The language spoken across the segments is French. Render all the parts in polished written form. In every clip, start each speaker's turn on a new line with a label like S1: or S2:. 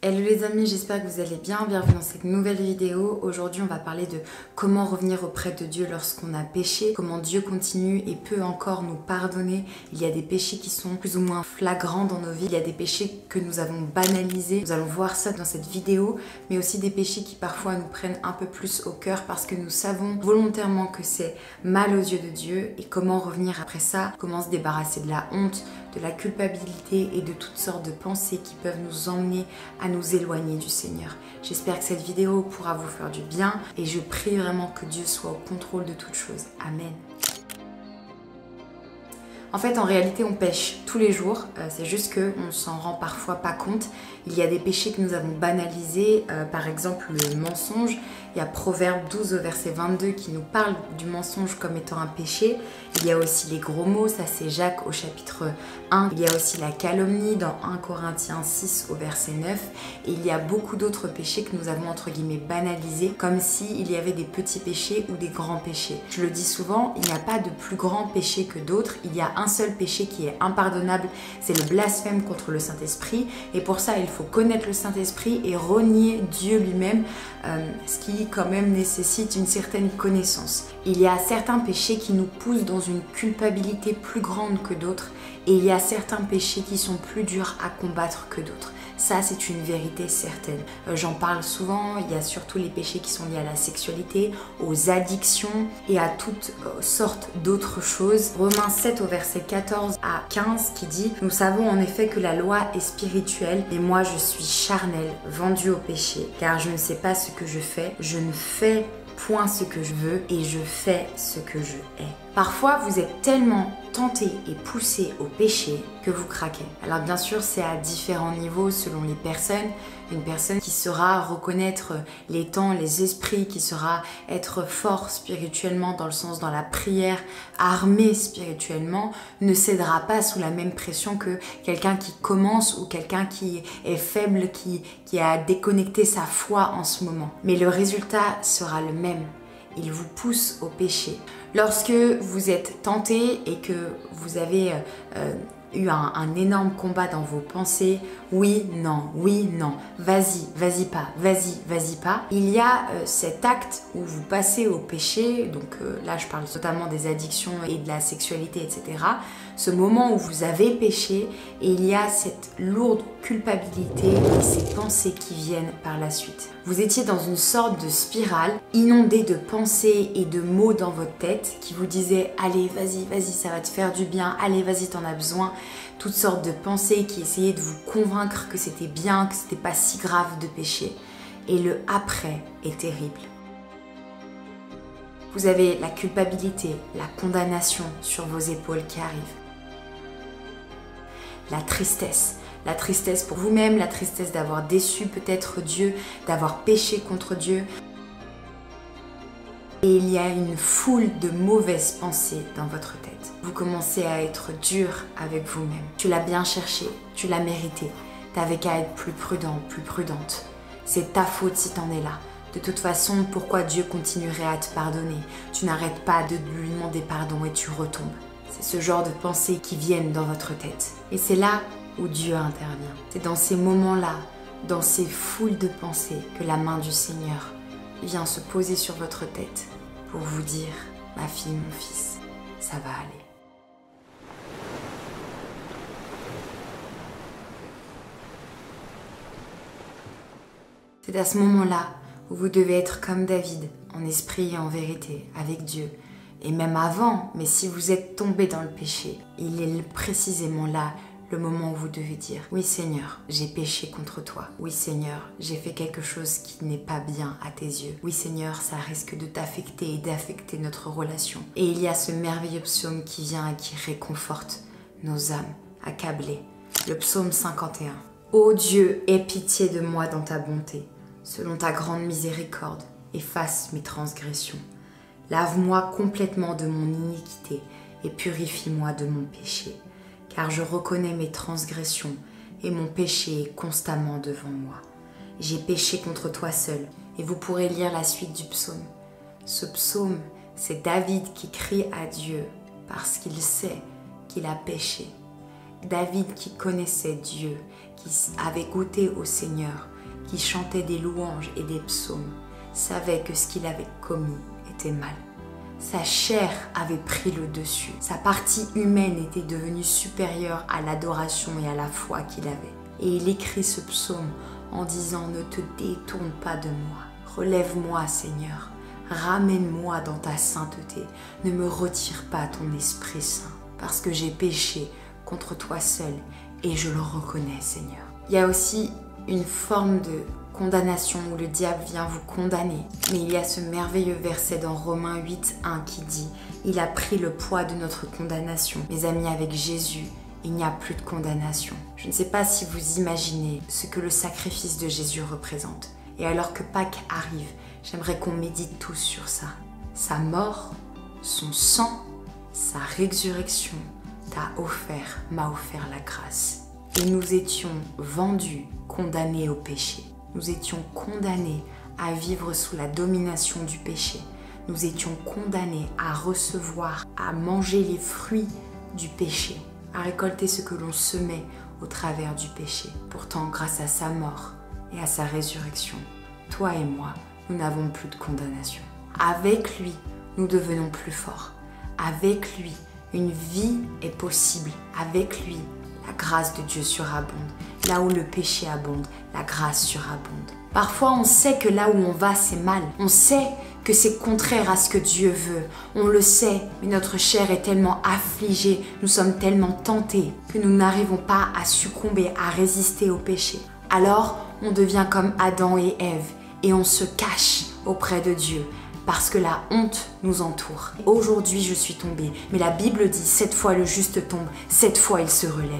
S1: Hello les amis, j'espère que vous allez bien, bienvenue dans cette nouvelle vidéo. Aujourd'hui on va parler de comment revenir auprès de Dieu lorsqu'on a péché, comment Dieu continue et peut encore nous pardonner. Il y a des péchés qui sont plus ou moins flagrants dans nos vies, il y a des péchés que nous avons banalisés. Nous allons voir ça dans cette vidéo, mais aussi des péchés qui parfois nous prennent un peu plus au cœur parce que nous savons volontairement que c'est mal aux yeux de Dieu et comment revenir après ça, comment se débarrasser de la honte, de la culpabilité et de toutes sortes de pensées qui peuvent nous emmener à nous éloigner du Seigneur. J'espère que cette vidéo pourra vous faire du bien et je prie vraiment que Dieu soit au contrôle de toutes choses. Amen. En fait, en réalité, on pêche tous les jours, c'est juste qu'on ne s'en rend parfois pas compte. Il y a des péchés que nous avons banalisés, par exemple le mensonge. Il y a Proverbe 12 au verset 22 qui nous parle du mensonge comme étant un péché. Il y a aussi les gros mots, ça c'est Jacques au chapitre 1. Il y a aussi la calomnie dans 1 Corinthiens 6 au verset 9. Et il y a beaucoup d'autres péchés que nous avons entre guillemets banalisés, comme s'il y avait des petits péchés ou des grands péchés. Je le dis souvent, il n'y a pas de plus grand péché que d'autres. Il y a un seul péché qui est impardonnable, c'est le blasphème contre le Saint-Esprit. Et pour ça, il faut connaître le Saint-Esprit et renier Dieu lui-même, ce qui quand même nécessite une certaine connaissance. Il y a certains péchés qui nous poussent dans une culpabilité plus grande que d'autres et il y a certains péchés qui sont plus durs à combattre que d'autres. Ça, c'est une vérité certaine. J'en parle souvent, il y a surtout les péchés qui sont liés à la sexualité, aux addictions et à toutes sortes d'autres choses. Romains 7 au verset 14 à 15 qui dit « Nous savons en effet que la loi est spirituelle et moi je suis charnel, vendu au péché, car je ne sais pas ce que je fais, je ne fais point ce que je veux et je fais ce que je hais. » Parfois, vous êtes tellement tenté et poussé au péché que vous craquez. Alors bien sûr, c'est à différents niveaux selon les personnes. Une personne qui saura reconnaître les temps, les esprits, qui saura être fort spirituellement dans le sens dans la prière, armé spirituellement, ne cédera pas sous la même pression que quelqu'un qui commence ou quelqu'un qui est faible, qui a déconnecté sa foi en ce moment. Mais le résultat sera le même. Il vous pousse au péché. Lorsque vous êtes tenté et que vous avez eu un énorme combat dans vos pensées, oui, non, vas-y, vas-y pas, vas-y, vas-y pas. Il y a cet acte où vous passez au péché, donc là je parle notamment des addictions et de la sexualité, etc. Ce moment où vous avez péché et il y a cette lourde culpabilité et ces pensées qui viennent par la suite. Vous étiez dans une sorte de spirale, inondée de pensées et de mots dans votre tête qui vous disaient « Allez, vas-y, vas-y, ça va te faire du bien, allez, vas-y, t'en as besoin ». Toutes sortes de pensées qui essayaient de vous convaincre que c'était bien, que c'était pas si grave de pécher. Et le après est terrible. Vous avez la culpabilité, la condamnation sur vos épaules qui arrive. La tristesse pour vous-même, la tristesse d'avoir déçu peut-être Dieu, d'avoir péché contre Dieu. Et il y a une foule de mauvaises pensées dans votre tête. Vous commencez à être dur avec vous-même. Tu l'as bien cherché, tu l'as mérité. T'avais qu'à être plus prudent, plus prudente. C'est ta faute si t'en es là. De toute façon, pourquoi Dieu continuerait à te pardonner? Tu n'arrêtes pas de lui demander pardon et tu retombes. C'est ce genre de pensées qui viennent dans votre tête. Et c'est là où Dieu intervient. C'est dans ces moments-là, dans ces foules de pensées, que la main du Seigneur vient se poser sur votre tête pour vous dire « Ma fille, mon fils, ça va aller. » C'est à ce moment-là où vous devez être comme David, en esprit et en vérité, avec Dieu. Et même avant, mais si vous êtes tombé dans le péché, il est précisément là le moment où vous devez dire « Oui Seigneur, j'ai péché contre toi. Oui Seigneur, j'ai fait quelque chose qui n'est pas bien à tes yeux. Oui Seigneur, ça risque de t'affecter et d'affecter notre relation. » Et il y a ce merveilleux psaume qui vient et qui réconforte nos âmes accablées. Le psaume 51. « Ô Dieu, aie pitié de moi dans ta bonté. Selon ta grande miséricorde, efface mes transgressions. Lave-moi complètement de mon iniquité et purifie-moi de mon péché. Car je reconnais mes transgressions et mon péché est constamment devant moi. J'ai péché contre toi seul. » Et vous pourrez lire la suite du psaume. Ce psaume, c'est David qui crie à Dieu parce qu'il sait qu'il a péché. David qui connaissait Dieu, qui avait goûté au Seigneur, qui chantait des louanges et des psaumes, savait que ce qu'il avait commis était mal. Sa chair avait pris le dessus. Sa partie humaine était devenue supérieure à l'adoration et à la foi qu'il avait. Et il écrit ce psaume en disant « Ne te détourne pas de moi. Relève-moi, Seigneur. Ramène-moi dans ta sainteté. Ne me retire pas ton Esprit Saint, parce que j'ai péché contre toi seul et je le reconnais, Seigneur. » Il y a aussi une forme de condamnation où le diable vient vous condamner. Mais il y a ce merveilleux verset dans Romains 8:1 qui dit « Il a pris le poids de notre condamnation. » Mes amis, avec Jésus, il n'y a plus de condamnation. Je ne sais pas si vous imaginez ce que le sacrifice de Jésus représente. Et alors que Pâques arrive, j'aimerais qu'on médite tous sur ça. Sa mort, son sang, sa résurrection m'a offert la grâce. Et nous étions vendus, condamnés au péché. Nous étions condamnés à vivre sous la domination du péché. Nous étions condamnés à recevoir, à manger les fruits du péché, à récolter ce que l'on semait au travers du péché. Pourtant, grâce à sa mort et à sa résurrection, toi et moi, nous n'avons plus de condamnation. Avec lui, nous devenons plus forts. Avec lui, une vie est possible. Avec lui, la grâce de Dieu surabonde. Là où le péché abonde, la grâce surabonde. Parfois, on sait que là où on va, c'est mal. On sait que c'est contraire à ce que Dieu veut. On le sait, mais notre chair est tellement affligée, nous sommes tellement tentés que nous n'arrivons pas à succomber, à résister au péché. Alors, on devient comme Adam et Ève et on se cache auprès de Dieu parce que la honte nous entoure. Aujourd'hui, je suis tombée, mais la Bible dit 7 fois le juste tombe, 7 fois il se relève.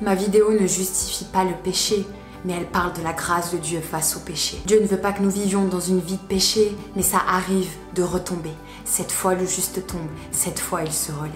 S1: Ma vidéo ne justifie pas le péché, mais elle parle de la grâce de Dieu face au péché. Dieu ne veut pas que nous vivions dans une vie de péché, mais ça arrive de retomber. 7 fois le juste tombe, 7 fois il se relève.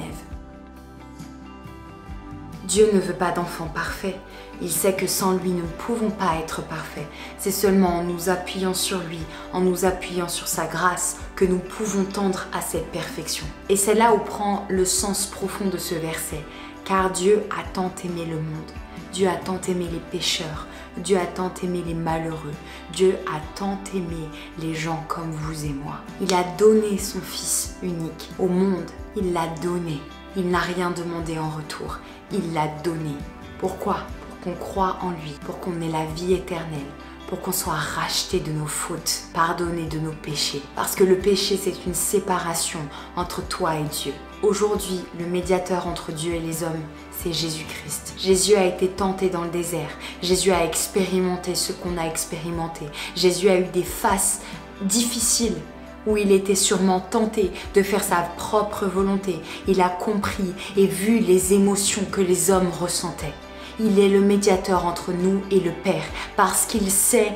S1: Dieu ne veut pas d'enfants parfaits. Il sait que sans lui, nous ne pouvons pas être parfaits. C'est seulement en nous appuyant sur lui, en nous appuyant sur sa grâce, que nous pouvons tendre à cette perfection. Et c'est là où prend le sens profond de ce verset. Car Dieu a tant aimé le monde. Dieu a tant aimé les pécheurs. Dieu a tant aimé les malheureux. Dieu a tant aimé les gens comme vous et moi. Il a donné son Fils unique au monde. Il l'a donné. Il n'a rien demandé en retour. Il l'a donné. Pourquoi ? Pour qu'on croie en lui, pour qu'on ait la vie éternelle, pour qu'on soit racheté de nos fautes, pardonné de nos péchés. Parce que le péché, c'est une séparation entre toi et Dieu. Aujourd'hui, le médiateur entre Dieu et les hommes, c'est Jésus-Christ. Jésus a été tenté dans le désert. Jésus a expérimenté ce qu'on a expérimenté. Jésus a eu des phases difficiles où il était sûrement tenté de faire sa propre volonté. Il a compris et vu les émotions que les hommes ressentaient. Il est le médiateur entre nous et le Père parce qu'il sait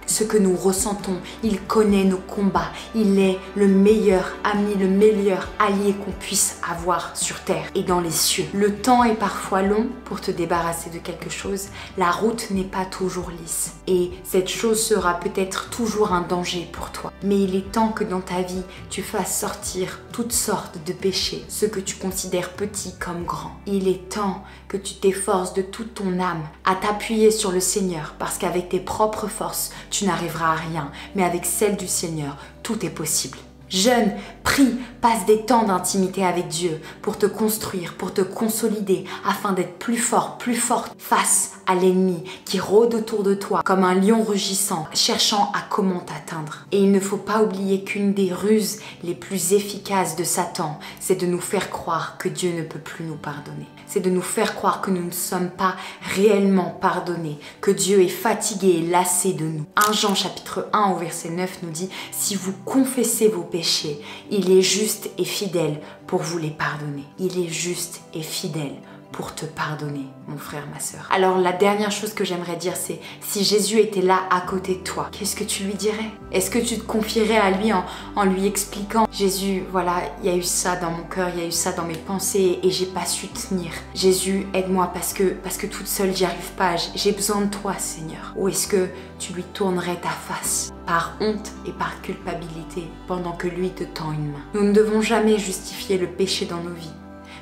S1: ce que nous ressentons. Il connaît nos combats. Il est le meilleur ami, le meilleur allié qu'on puisse avoir sur terre et dans les cieux. Le temps est parfois long pour te débarrasser de quelque chose. La route n'est pas toujours lisse et cette chose sera peut-être toujours un danger pour toi. Mais il est temps que dans ta vie, tu fasses sortir toutes sortes de péchés, ce que tu considères petit comme grand. Il est temps que tu t'efforces de toute ton âme à t'appuyer sur le Seigneur parce qu'avec tes propres forces, tu n'arriveras à rien, mais avec celle du Seigneur, tout est possible. Jeûne, prie, passe des temps d'intimité avec Dieu pour te construire, pour te consolider, afin d'être plus fort, plus forte face à l'ennemi qui rôde autour de toi comme un lion rugissant, cherchant à comment t'atteindre. Et il ne faut pas oublier qu'une des ruses les plus efficaces de Satan, c'est de nous faire croire que Dieu ne peut plus nous pardonner. C'est de nous faire croire que nous ne sommes pas réellement pardonnés, que Dieu est fatigué et lassé de nous. 1 Jean chapitre 1 au verset 9 nous dit « Si vous confessez vos péchés, il est juste et fidèle pour vous les pardonner. » Il est juste et fidèle pour te pardonner, mon frère, ma sœur. Alors la dernière chose que j'aimerais dire, c'est si Jésus était là à côté de toi, qu'est-ce que tu lui dirais? Est-ce que tu te confierais à lui en lui expliquant « Jésus, voilà, il y a eu ça dans mon cœur, il y a eu ça dans mes pensées et j'ai pas su tenir. Jésus, aide-moi parce que toute seule, j'y arrive pas, j'ai besoin de toi, Seigneur. » Ou est-ce que tu lui tournerais ta face par honte et par culpabilité pendant que lui te tend une main? Nous ne devons jamais justifier le péché dans nos vies.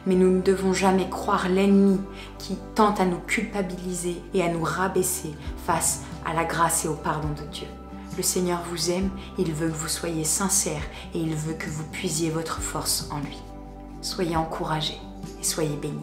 S1: mais nous ne devons jamais croire l'ennemi qui tente à nous culpabiliser et à nous rabaisser face à la grâce et au pardon de Dieu. Le Seigneur vous aime, il veut que vous soyez sincères et il veut que vous puisiez votre force en lui. Soyez encouragés et soyez bénis.